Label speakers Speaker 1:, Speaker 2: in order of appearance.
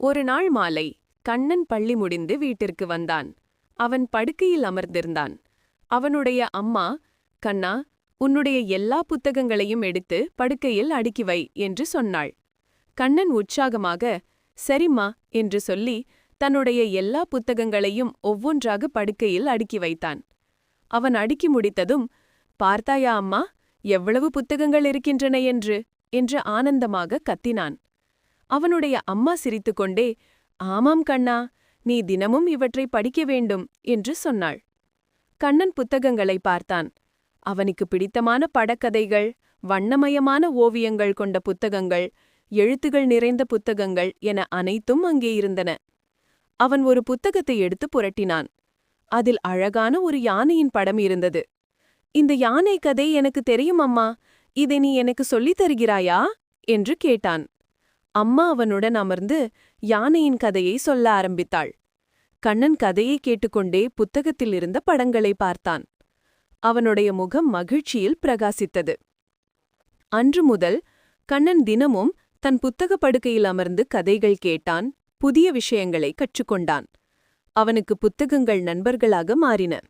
Speaker 1: ஒரு நாள் மாலை கண்ணன் பள்ளி முடிந்து வீட்டிற்கு வந்தான். அவன் படுக்கையில் அமர்ந்திருந்தான். அவனுடைய அம்மா, "கண்ணா, உன்னுடைய எல்லா புத்தகங்களையும் எடுத்து படுக்கையில் அடுக்கி வை" என்று சொன்னாள். கண்ணன் உற்சாகமாக, "சரிம்மா" என்று சொல்லி தன்னுடைய எல்லா புத்தகங்களையும் ஒவ்வொன்றாக படுக்கையில் அடுக்கி வைத்தான். அவன் அடுக்கி முடித்ததும், "பார்த்தாயா அம்மா, எவ்வளவு புத்தகங்கள் இருக்கின்றன என்று ஆனந்தமாக கத்தினான். அவனுடைய அம்மா சிரித்துக்கொண்டே, "ஆமாம் கண்ணா, நீ தினமும் இவற்றை படிக்க வேண்டும்" என்று சொன்னாள். கண்ணன் புத்தகங்களை பார்த்தான். அவனுக்கு பிடித்தமான படக்கதைகள், வண்ணமயமான ஓவியங்கள் கொண்ட புத்தகங்கள், எழுத்துகள் நிறைந்த புத்தகங்கள் என அனைத்தும் அங்கே இருந்தன. அவன் ஒரு புத்தகத்தை எடுத்து புரட்டினான். அதில் அழகான ஒரு யானையின் படம் இருந்தது. "இந்த யானை கதை எனக்கு தெரியும் அம்மா, இதை நீ எனக்கு சொல்லித் தருகிறாயா?" என்று கேட்டான். அம்மா அவனுடன் அமர்ந்து யானையின் கதையை சொல்ல ஆரம்பித்தாள். கண்ணன் கதையை கேட்டுக்கொண்டே புத்தகத்தில் இருந்த படங்களை பார்த்தான். அவனுடைய முகம் மகிழ்ச்சியில் பிரகாசித்தது. அன்று முதல் கண்ணன் தினமும் தன் புத்தக படுக்கையில் அமர்ந்து கதைகள் கேட்டான், புதிய விஷயங்களை கற்றுக்கொண்டான். அவனுக்கு புத்தகங்கள் நண்பர்களாக மாறின.